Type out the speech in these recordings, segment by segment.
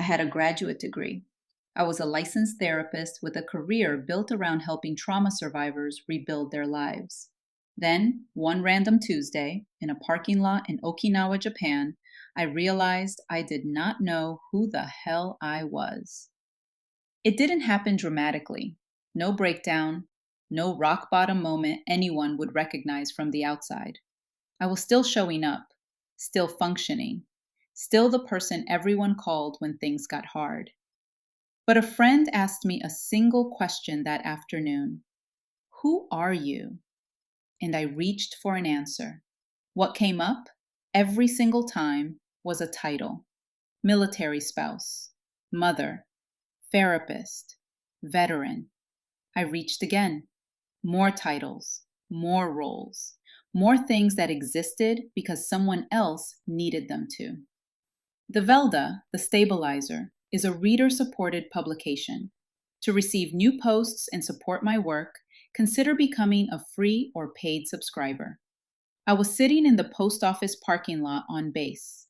had a graduate degree. I was a licensed therapist with a career built around helping trauma survivors rebuild their lives. Then, one random Tuesday, in a parking lot in Okinawa, Japan, I realized I did not know who the hell I was. It didn't happen dramatically. No breakdown, no rock bottom moment anyone would recognize from the outside. I was still showing up, still functioning, still the person everyone called when things got hard. But a friend asked me a single question that afternoon. Who are you? And I reached for an answer. What came up every single time was a title: military spouse, mother, therapist, veteran. I reached again. More titles, more roles, more things that existed because someone else needed them to. The Velda, the Stabilizer, is a reader-supported publication. To receive new posts and support my work, consider becoming a free or paid subscriber. I was sitting in the post office parking lot on base.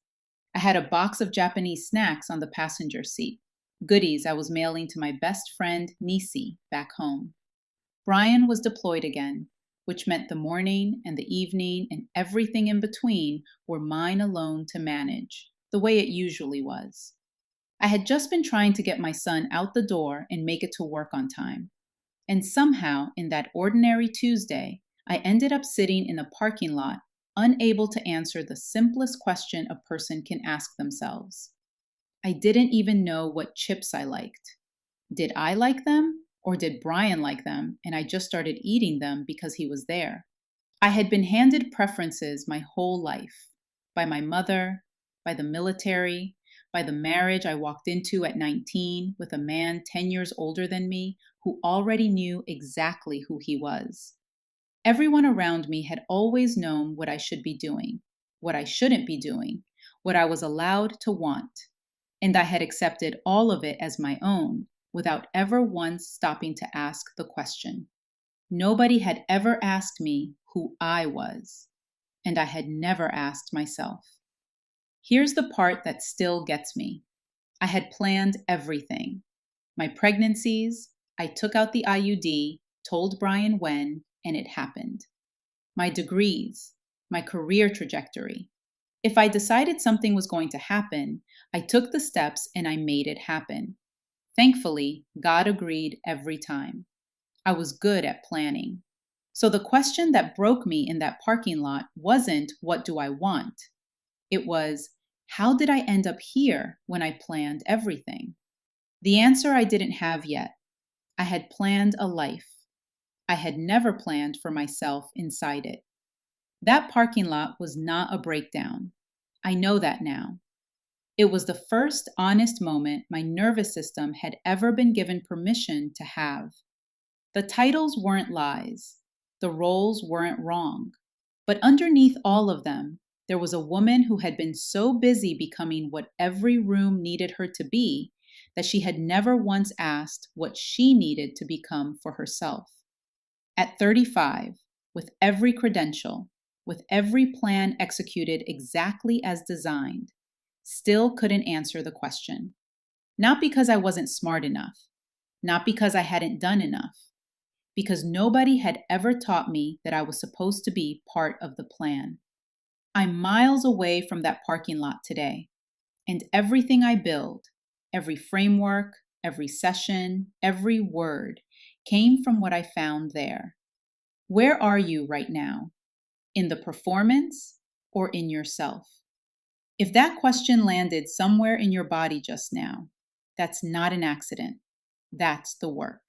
I had a box of Japanese snacks on the passenger seat, goodies I was mailing to my best friend Niecee back home. Brian was deployed again, which meant the morning and the evening and everything in between were mine alone to manage, the way it usually was. I had just been trying to get my son out the door and make it to work on time. And somehow, in that ordinary Tuesday, I ended up sitting in a parking lot, unable to answer the simplest question a person can ask themselves. I didn't even know what chips I liked. Did I like them? Or did Brian like them and I just started eating them because he was there? I had been handed preferences my whole life, by my mother, by the military, by the marriage I walked into at 19 with a man 10 years older than me who already knew exactly who he was. Everyone around me had always known what I should be doing, what I shouldn't be doing, what I was allowed to want, and I had accepted all of it as my own without ever once stopping to ask the question. Nobody had ever asked me who I was, and I had never asked myself. Here's the part that still gets me. I had planned everything. My pregnancies, I took out the IUD, told Brian when, and it happened. My degrees, my career trajectory. If I decided something was going to happen, I took the steps and I made it happen. Thankfully, God agreed every time. I was good at planning. So the question that broke me in that parking lot wasn't, what do I want? It was, how did I end up here when I planned everything? The answer I didn't have yet. I had planned a life. I had never planned for myself inside it. That parking lot was not a breakdown. I know that now. It was the first honest moment my nervous system had ever been given permission to have. The titles weren't lies. The roles weren't wrong. But underneath all of them, there was a woman who had been so busy becoming what every room needed her to be that she had never once asked what she needed to become for herself. At 35, with every credential, with every plan executed exactly as designed, still couldn't answer the question. Not because I wasn't smart enough, not because I hadn't done enough, because nobody had ever taught me that I was supposed to be part of the plan. I'm miles away from that parking lot today, and everything I build, every framework, every session, every word, came from what I found there. Where are you right now? In the performance or in yourself? If that question landed somewhere in your body just now, that's not an accident. That's the work.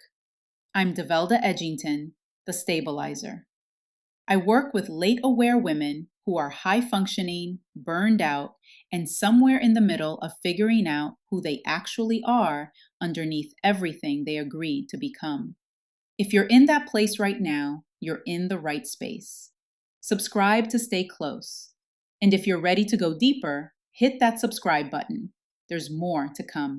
I'm Develda Edgington, the Stabilizer. I work with late-aware women who are high-functioning, burned out, and somewhere in the middle of figuring out who they actually are underneath everything they agreed to become. If you're in that place right now, you're in the right space. Subscribe to stay close. And if you're ready to go deeper, hit that subscribe button. There's more to come.